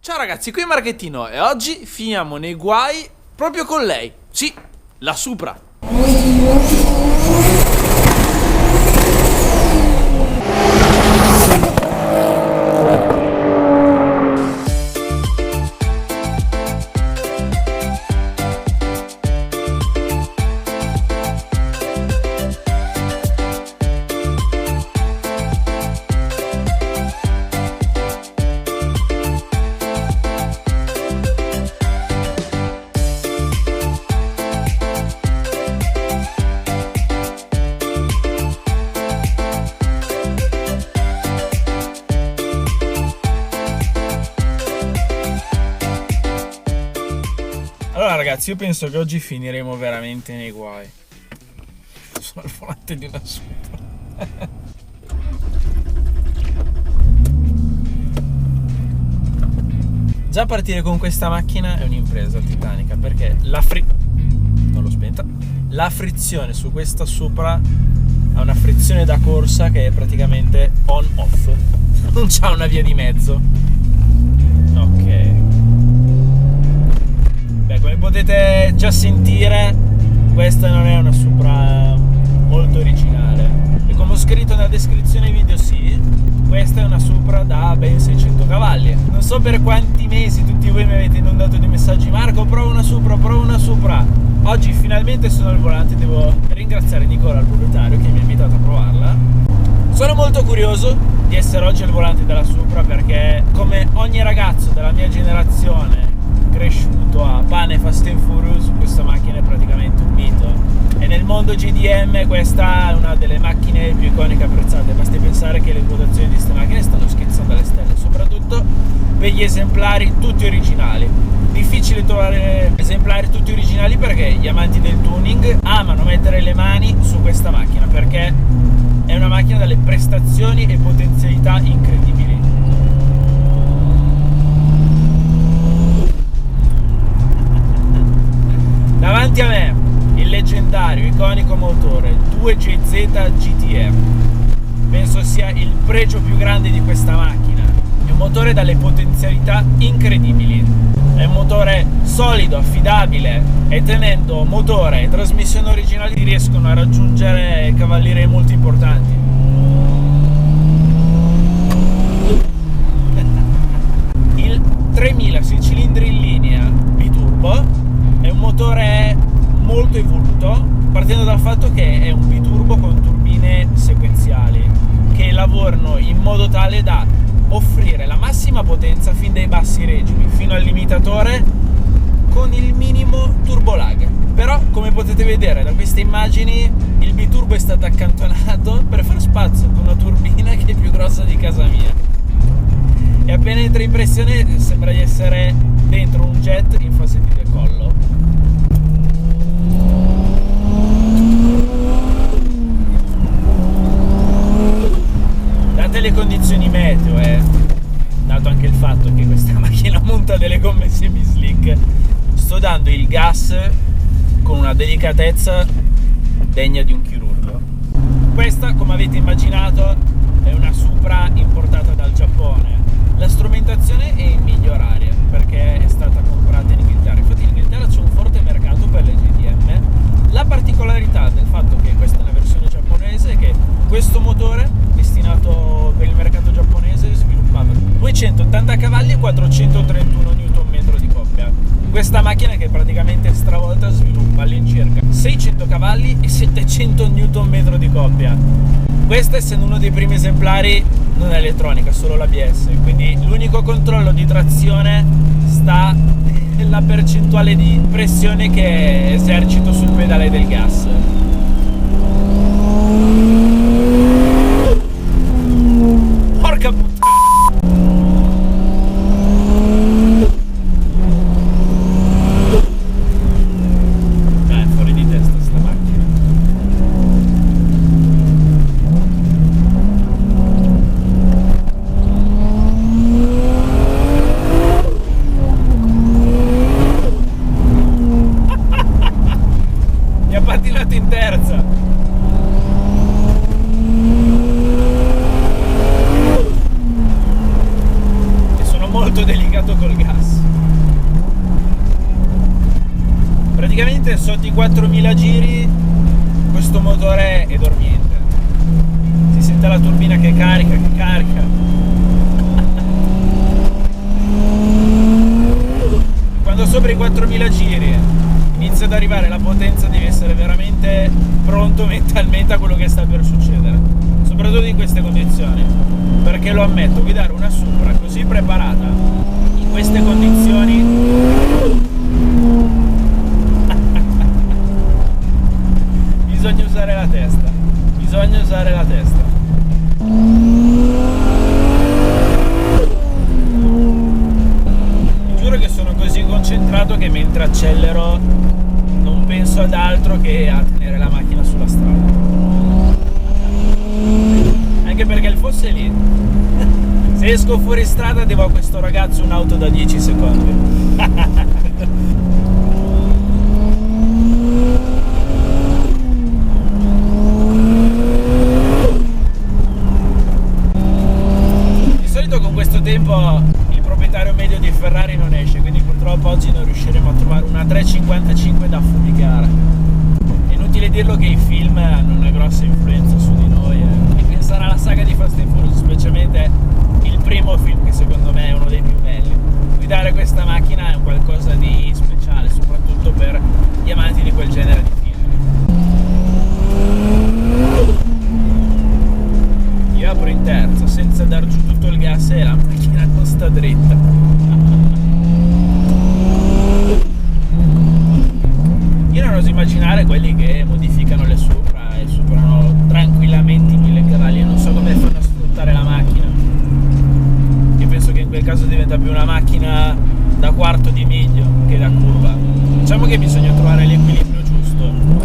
Ciao ragazzi, qui Marchettino e oggi finiamo nei guai proprio con lei. Sì, la Supra. Allora ragazzi, io penso che oggi finiremo veramente nei guai. Sono al volante di una Supra. Già partire con questa macchina è un'impresa titanica, perché non l'ho spenta. La frizione su questa Supra ha una frizione da corsa che è praticamente on-off. Non c'ha una via di mezzo. Ok. Beh, come potete già sentire, questa non è una Supra molto originale. E come ho scritto nella descrizione video, sì, questa è una Supra da ben 600 cavalli. Non so per quanti mesi tutti voi mi avete inondato di messaggi: Marco, prova una Supra, prova una Supra. Oggi finalmente sono al volante, devo ringraziare Nicola, il proprietario, che mi ha invitato a provarla. Sono molto curioso di essere oggi al volante della Supra perché, come ogni ragazzo della mia generazione cresciuto a pane Fast and Furious, questa macchina è praticamente un mito, e nel mondo GDM questa è una delle macchine più iconiche e apprezzate. Basti pensare che le quotazioni di queste macchine stanno schizzando alle stelle, soprattutto per gli esemplari tutti originali. Difficile trovare esemplari tutti originali perché gli amanti del tuning amano mettere le mani su questa macchina, perché è una macchina dalle prestazioni e potenzialità incredibili. Davanti a me il leggendario, iconico motore 2JZ GTR. Penso sia il pregio più grande di questa macchina. È un motore dalle potenzialità incredibili. È un motore solido, affidabile, e tenendo motore e trasmissione originali riescono a raggiungere cavallerie molto importanti. Il 36 cilindri in linea biturbo è un motore molto evoluto, partendo dal fatto che è un biturbo con turbine sequenziali che lavorano in modo tale da offrire la massima potenza fin dai bassi regimi fino al limitatore con il minimo turbo lag. Però, come potete vedere da queste immagini, il biturbo è stato accantonato per far spazio ad una turbina che è più grossa di casa mia, e appena entra in pressione sembra di essere dentro un jet in fase di decollo. Date le condizioni meteo, dato anche il fatto che questa macchina monta delle gomme semi-slick, sto dando il gas con una delicatezza degna di un chirurgo. Questa, come avete immaginato, è una Supra importata dal Giappone. La strumentazione è in miglioraria perché è stata comprata in Inghilterra. Infatti in Inghilterra c'è un forte mercato per le GDM. La particolarità del fatto che questa è una versione giapponese è che questo motore, destinato per il mercato giapponese, sviluppava 280 cavalli e 431 Nm di coppia. Questa macchina, che è praticamente stravolta, sviluppa all'incirca 600 cavalli e 700 Nm di coppia. Questa, essendo uno dei primi esemplari, non è elettronica, solo l'ABS, quindi l'unico controllo di trazione sta nella percentuale di pressione che esercito sul pedale del gas. Porca puttana! È fuori di testa sta macchina. Mi ha patinato in concentrato col gas. Praticamente sotto i 4000 giri questo motore è dormiente, si sente la turbina che carica. Quando sopra i 4000 giri inizia ad arrivare la potenza, devi essere veramente pronto mentalmente a quello che sta per succedere, soprattutto in queste condizioni, perché lo ammetto, guidare una Supra così preparata in queste condizioni bisogna usare la testa. Vi giuro che sono così concentrato che mentre accelero non penso ad altro che a tenere la macchina sulla strada, anche perché il fosse lì. Se esco fuori strada devo a questo ragazzo un'auto da 10 secondi. Con questo tempo il proprietario medio di Ferrari non esce, quindi purtroppo oggi non riusciremo a trovare una 355 da fumigare. È inutile dirlo che i film hanno una grossa influenza su di noi e pensare alla saga di Fast and Furious, specialmente il primo film, che secondo me è uno dei più belli. Guidare questa macchina è un qualcosa di speciale, soprattutto per gli amanti di quel genere di film. Io apro in terza senza dar giù tutto il gas e la macchina non sta dritta. Io non oso immaginare quelli che modificano le Supra e superano tranquillamente i 1000 cavalli e non so come fanno a sfruttare la macchina. Io penso che in quel caso diventa più una macchina da quarto di miglio che da curva. Diciamo che bisogna trovare l'equilibrio giusto.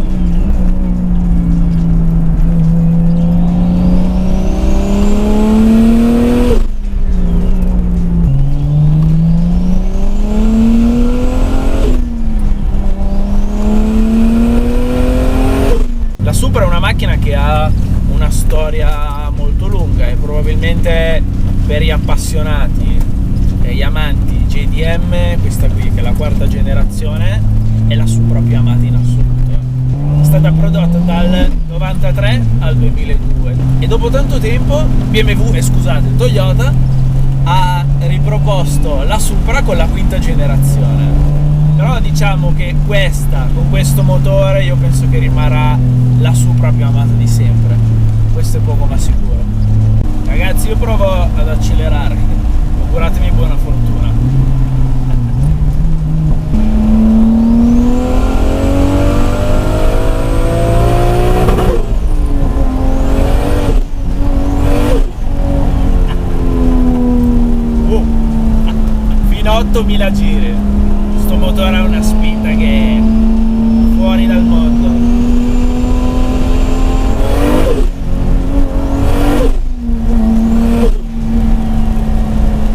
La Supra è una macchina che ha una storia molto lunga e probabilmente per gli appassionati e gli amanti JDM, questa qui che è la quarta generazione è la Supra più amata in assoluto. È stata prodotta dal 93 al 2002 e dopo tanto tempo Toyota ha riproposto la Supra con la quinta generazione. Però diciamo che questa, con questo motore, io penso che rimarrà la Supra più amata di sempre. Questo è poco ma sicuro. Ragazzi, io provo ad accelerare. Auguratemi buona fortuna. Fino a 8000 giri. Questo motore ha una spinta che è fuori dal mondo.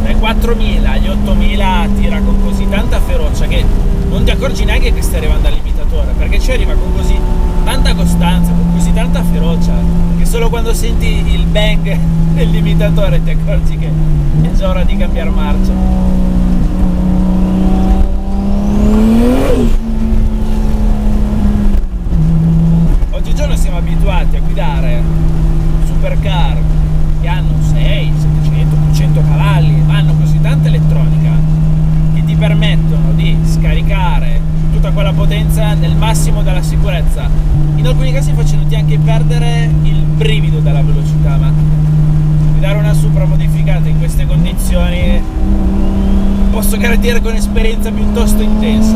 Dai 4000 agli 8000 tira con così tanta ferocia che non ti accorgi neanche che stai arrivando al limitatore, perché ci arriva con così tanta costanza, con così tanta ferocia, che solo quando senti il bang del limitatore ti accorgi che è già ora di cambiare marcia. Oggigiorno siamo abituati a guidare supercar che hanno 6, 700, 800 cavalli, ma hanno così tanta elettronica che ti permettono di scaricare tutta quella potenza nel massimo della sicurezza, in alcuni casi facendoti anche perdere il brivido della velocità. Ma guidare una Supra modificata in queste condizioni posso garantire con esperienza piuttosto intensa.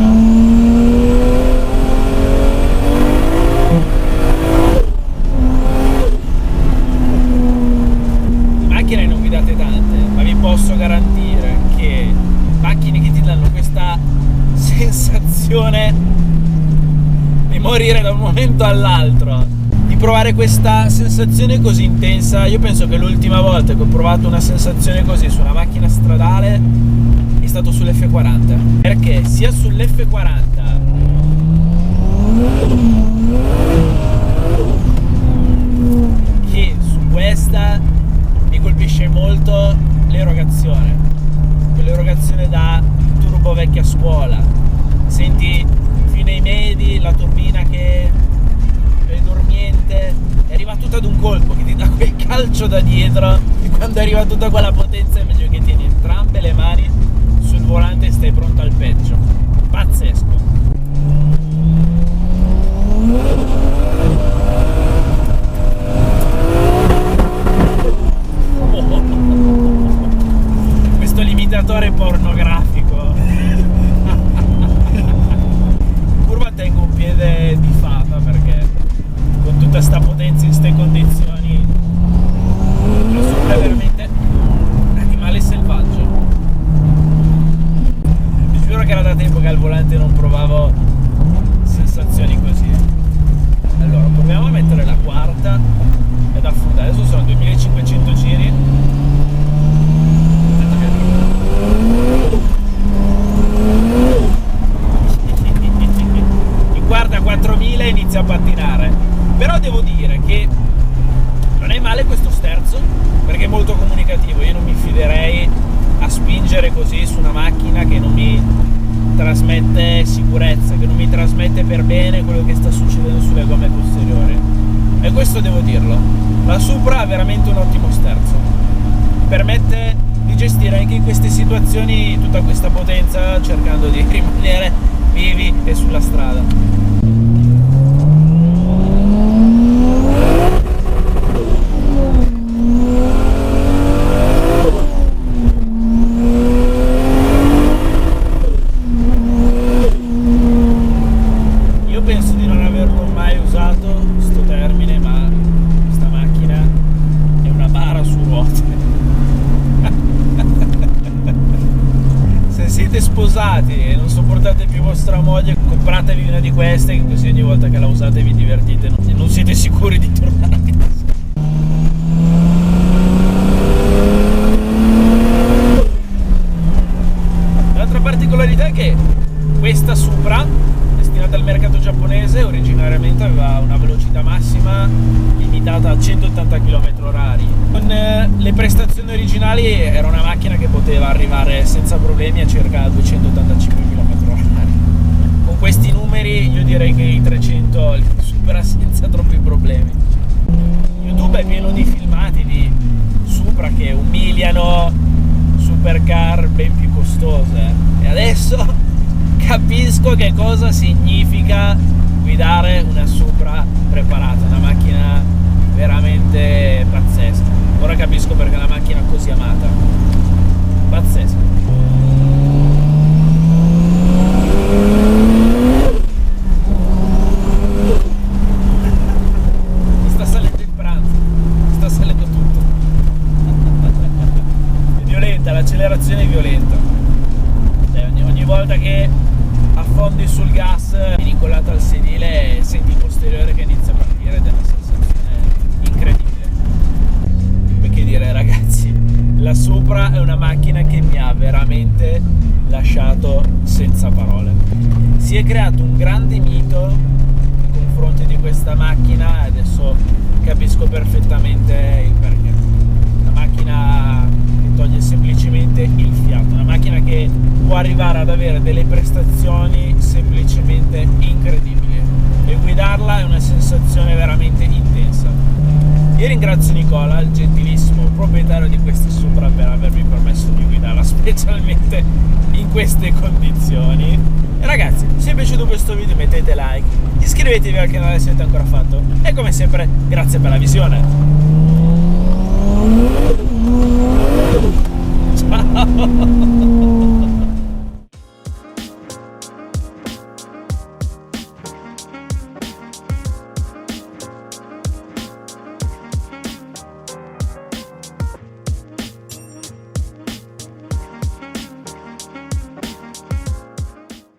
Macchine non guidate tante, ma vi posso garantire che macchine che ti danno questa sensazione di morire da un momento all'altro, di provare questa sensazione così intensa, io penso che l'ultima volta che ho provato una sensazione così su una macchina stradale è stato sull'F40, perché sia sull'F40 che su questa mi colpisce molto l'erogazione. quell'erogazione da turbo vecchia scuola. Senti fino ai medi, la turbina che è dormiente, e arriva tutta ad un colpo che ti dà quel calcio da dietro, e quando arriva tutta quella potenza è meglio che tieni entrambe le mani sul volante e stai pronto al peggio. Pazzesco. Questo limitatore pornografico. In curva tengo un piede di fata perché con tutta sta potenza in ste condizioni lo Supra è veramente un animale selvaggio. Vi giuro che era da tempo che al volante non provavo sensazioni così. Allora proviamo a mettere la quarta ed affondare. Adesso sono 2500 giri. In quarta 4000 inizia a pattinare, però devo dire che non è male questo sterzo perché è molto comunicativo. Io non mi fiderei a spingere così su una macchina che non mi trasmette sicurezza, che non mi trasmette per bene quello che sta succedendo sulle gomme posteriori, e questo devo dirlo. La Supra ha veramente un ottimo sterzo, permette di gestire anche in queste situazioni tutta questa potenza cercando di rimanere vivi e sulla strada. Penso di non averlo mai usato sto termine, ma questa macchina è una bara su ruote. Se siete sposati e non sopportate più vostra moglie, compratevi una di queste, che così ogni volta che la usate vi divertite e non siete sicuri di tornare a casa. L'altra particolarità è che questa Supra destinata al mercato giapponese originariamente aveva una velocità massima limitata a 180 km/h. Con le prestazioni originali era una macchina che poteva arrivare senza problemi a circa 285 km/h. Con questi numeri io direi che i 300 li supera senza troppi problemi. YouTube è pieno di filmati di Supra che umiliano supercar ben più costose, e adesso capisco che cosa significa guidare una Supra preparata, una macchina veramente pazzesca. Ora capisco perché è una macchina così amata. Pazzesca. Mi sta salendo il pranzo, mi sta salendo tutto. È violenta, l'accelerazione è violenta. Ogni volta che affondi sul gas, vieni incollato al sedile e senti il posteriore che inizia a partire ed è una sensazione incredibile. Che dire, ragazzi, la Supra è una macchina che mi ha veramente lasciato senza parole. Si è creato un grande mito nei confronti di questa macchina e adesso capisco perfettamente il perché. Una macchina che toglie semplicemente il fiato, una macchina che può arrivare ad avere delle prestazioni semplicemente incredibili, e guidarla è una sensazione veramente intensa. Io ringrazio Nicola, il gentilissimo proprietario di questa Supra, per avermi permesso di guidarla, specialmente in queste condizioni. E ragazzi, se vi è piaciuto questo video mettete like, iscrivetevi al canale se non avete ancora fatto, e come sempre grazie per la visione. Ciao.